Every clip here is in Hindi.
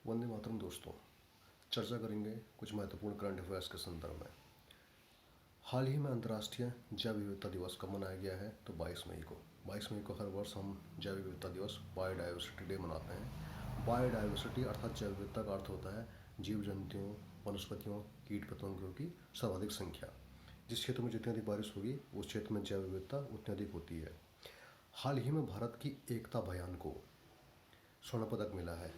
वंदे मातरम दोस्तों। चर्चा करेंगे कुछ महत्वपूर्ण करंट अफेयर्स के संदर्भ में। हाल ही में अंतर्राष्ट्रीय जैव विविधता दिवस कब मनाया गया है? तो 22 मई को हर वर्ष हम जैव विविधता दिवस बायोडाइवर्सिटी डे मनाते हैं। बायोडाइवर्सिटी अर्थात जैव विविधता का अर्थ होता है जीव जंतुओं, वनस्पतियों, कीट पतंगों की सर्वाधिक संख्या। जिस क्षेत्र में जितनी अधिक बारिश होगी उस क्षेत्र में जैव विविधता उतनी अधिक होती है। हाल ही में भारत की एकता बयान को स्वर्ण पदक मिला है।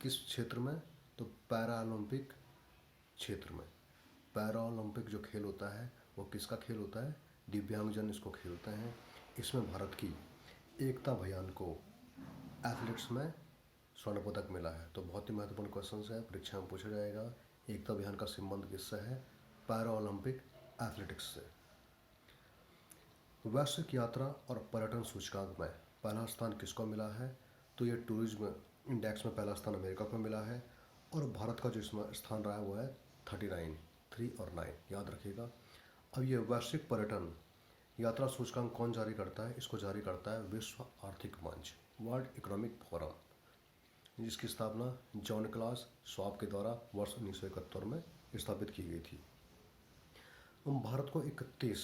किस क्षेत्र में? तो पैरा ओलंपिक क्षेत्र में। पैरा ओलंपिक जो खेल होता है वो किसका खेल होता है? दिव्यांगजन इसको खेलते हैं। इसमें भारत की एकता बयान को एथलेटिक्स में स्वर्ण पदक मिला है। तो बहुत ही महत्वपूर्ण क्वेश्चन है, परीक्षा में पूछा जाएगा। एकता बयान का संबंध किससे है? पैरा ओलंपिक एथलेटिक्स से। वैश्विक यात्रा और पर्यटन सूचकांक में पहला स्थान किसको मिला है? तो ये टूरिज्म इंडेक्स में पहला स्थान अमेरिका को मिला है और भारत का जो इसमें स्थान रहा है वो है 39, 3 और 9 याद रखिएगा। अब ये वैश्विक पर्यटन यात्रा सूचकांक कौन जारी करता है? इसको जारी करता है विश्व आर्थिक मंच, वर्ल्ड इकोनॉमिक फोरम, जिसकी स्थापना जॉन क्लास श्वाब के द्वारा वर्ष 1971 में स्थापित की गई थी। भारत को 31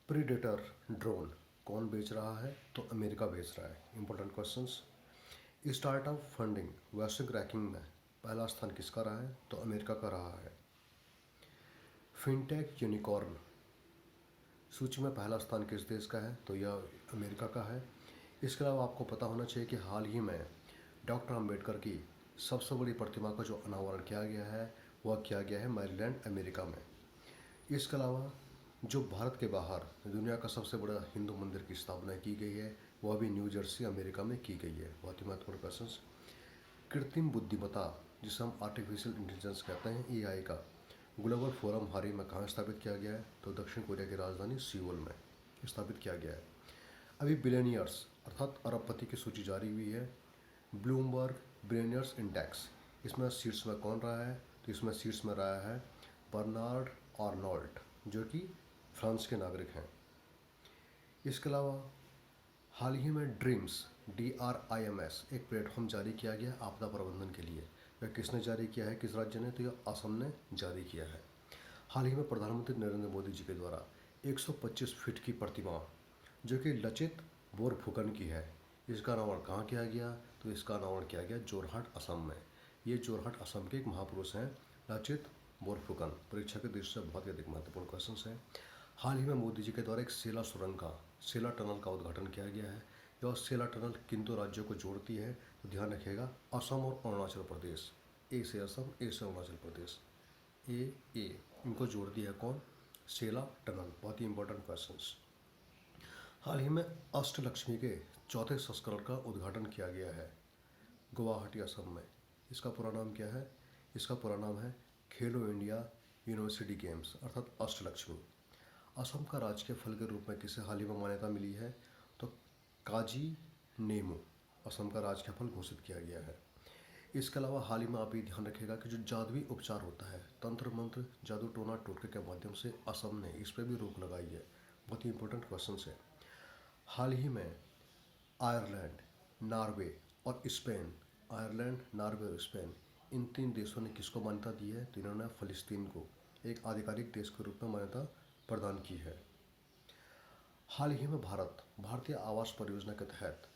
प्रीडेटर ड्रोन कौन बेच रहा है? तो अमेरिका बेच रहा है। Important questions. स्टार्टअप फंडिंग वैश्विक रैंकिंग में पहला स्थान किसका रहा है? तो अमेरिका का रहा है। फिनटेक यूनिकॉर्न सूची में पहला स्थान किस देश का है? तो यह अमेरिका का है। इसके अलावा आपको पता होना चाहिए कि हाल ही में डॉक्टर अंबेडकर की सबसे बड़ी प्रतिमा का जो अनावरण किया गया है वह किया गया है मैरीलैंड, अमेरिका में। इसके अलावा जो भारत के बाहर दुनिया का सबसे बड़ा हिंदू मंदिर की स्थापना की गई है वह भी न्यू जर्सी, अमेरिका में की गई है। बहुत ही महत्वपूर्ण क्वेश्चन। कृत्रिम बुद्धिमत्ता जिसे हम आर्टिफिशियल इंटेलिजेंस कहते हैं, एआई का ग्लोबल फोरम हाल ही में कहाँ स्थापित किया गया है? तो दक्षिण कोरिया की राजधानी सियोल में स्थापित किया गया है। अभी बिलियनियर्स अर्थात अरबपति की सूची जारी हुई है, ब्लूमबर्ग बिलियनियर्स इंडेक्स। इसमें शीर्ष में कौन रहा है? तो इसमें शीर्ष में रहा है बर्नार्ड आर्नोल्ट जो कि फ्रांस के नागरिक हैं। इसके अलावा हाल ही में ड्रीम्स DRIMS एक प्लेटफॉर्म जारी किया गया आपदा प्रबंधन के लिए। यह किसने जारी किया है, किस राज्य ने? तो यह असम ने जारी किया है। हाल ही में प्रधानमंत्री नरेंद्र मोदी जी के द्वारा 125 फीट की प्रतिमा जो कि लचित बोरफुकन की है, इसका अनावरण कहाँ किया गया? तो इसका अनावरण किया गया जोरहाट, असम में। ये जोरहाट असम के एक महापुरुष हैं, लचित बोरफुकन। परीक्षा के दृष्टि से बहुत ही अधिक महत्वपूर्ण क्वेश्चन है। हाल ही में मोदी जी के द्वारा एक सेला सुरंग का, सेला टनल का उद्घाटन किया गया है। यह सेला टनल किन दो राज्यों को जोड़ती है? तो ध्यान रखिएगा, असम और अरुणाचल प्रदेश। ए से असम, ए से अरुणाचल प्रदेश, ए इनको जोड़ती है कौन? सेला टनल। बहुत ही इंपॉर्टेंट क्वेश्चन। हाल ही में अष्टलक्ष्मी के चौथे संस्करण का उद्घाटन किया गया है गुवाहाटी, असम में। इसका पूरा नाम क्या है? इसका पूरा नाम है खेलो इंडिया यूनिवर्सिटी गेम्स अर्थात अष्टलक्ष्मी। असम का राजकीय फल के रूप में किसे हाल ही में मान्यता मिली है? तो काजी नेमू असम का राजकीय फल घोषित किया गया है। इसके अलावा हाल ही में आप ये ध्यान रखिएगा कि जो जादुई उपचार होता है, तंत्र मंत्र, जादू टोना टोटके के माध्यम से असम ने इस पर भी रोक लगाई है। बहुत ही इंपॉर्टेंट क्वेश्चन है। हाल ही में आयरलैंड, नॉर्वे और स्पेन, आयरलैंड, नॉर्वे और स्पेन, इन 3 देशों ने किसको मान्यता दी है? तो इन्होंने फ़लस्तीन को एक आधिकारिक देश के रूप में मान्यता प्रदान की है। हाल ही में भारत भारतीय आवास परियोजना के तहत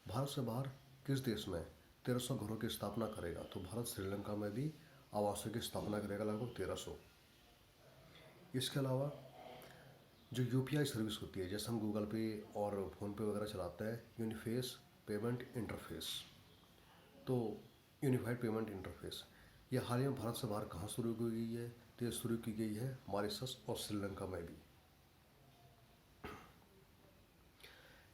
भारत से बाहर किस देश में 1300 घरों की स्थापना करेगा? तो भारत श्रीलंका में भी आवासों की स्थापना करेगा, लगभग 1300। इसके अलावा जो UPI सर्विस होती है, जैसे हम गूगल पे और फ़ोनपे वगैरह चलाते हैं, यूनिफेस पेमेंट इंटरफेस, तो यूनिफाइड पेमेंट इंटरफेस, ये हाल ही में भारत से बाहर कहाँ शुरू की गई है? तो ये शुरू की गई है मॉरिशस और श्रीलंका में भी।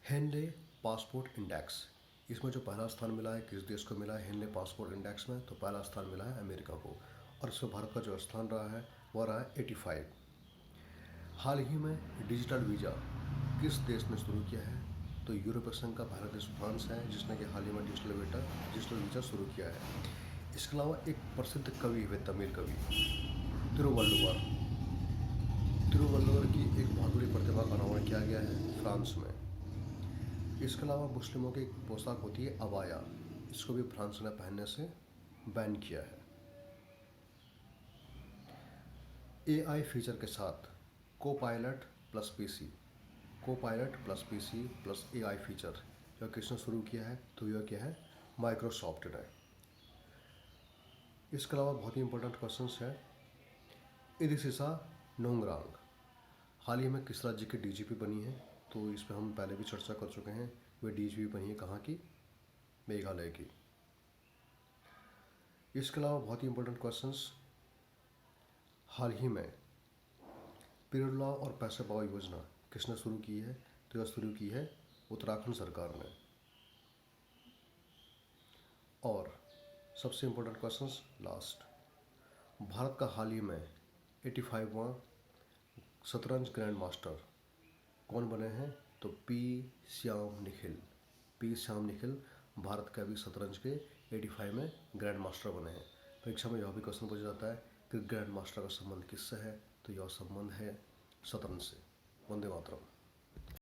हेनले पासपोर्ट इंडेक्स, इसमें जो पहला स्थान मिला है किस देश को मिला है? हेनले पासपोर्ट इंडेक्स में तो पहला स्थान मिला है अमेरिका को, और इसमें भारत का जो स्थान रहा है वह रहा है 85। हाल ही में डिजिटल वीज़ा किस देश ने शुरू किया है? तो यूरोपीय संघ का पहला देश फ्रांस है जिसने कि हाल ही में डिजिटल वीज़ा शुरू किया है। इसके अलावा एक प्रसिद्ध कवि है, तमिल कवि तिरुवल्लुवर, तिरुवल्लुवर की एक बहुत बड़ी प्रतिमा का अनावरण किया गया है फ्रांस में। इसके अलावा मुस्लिमों की एक पोशाक होती है अबाया, इसको भी फ्रांस ने पहनने से बैन किया है। एआई फीचर के साथ को pilot plus PC plus AI feature यह किसने शुरू किया है? तो यह क्या है? माइक्रोसॉफ्ट ने। इसके अलावा बहुत ही इंपॉर्टेंट क्वेश्चन है। इरिसिसा नोंगरांग हाल ही में किस राज्य की डीजीपी बनी है? तो इस पर हम पहले भी चर्चा कर चुके हैं। वह डीजीपी बनी है कहाँ की? मेघालय की। इसके अलावा बहुत ही इंपॉर्टेंट क्वेश्चंस, हाल ही में पीरियड लॉ और पैसे पाओ योजना किसने शुरू की है? तो यह शुरू की है उत्तराखंड सरकार ने। और सबसे इंपॉर्टेंट क्वेश्चंस लास्ट, भारत का हाल ही में 85वां शतरंज ग्रैंड मास्टर कौन बने हैं? तो पी श्याम निखिल भारत के अभी शतरंज के 85 में ग्रैंड मास्टर बने हैं। परीक्षा में यह भी क्वेश्चन पूछा जाता है कि ग्रैंड मास्टर का संबंध किससे है? तो यह संबंध है शतरंज से। वंदे मातरम।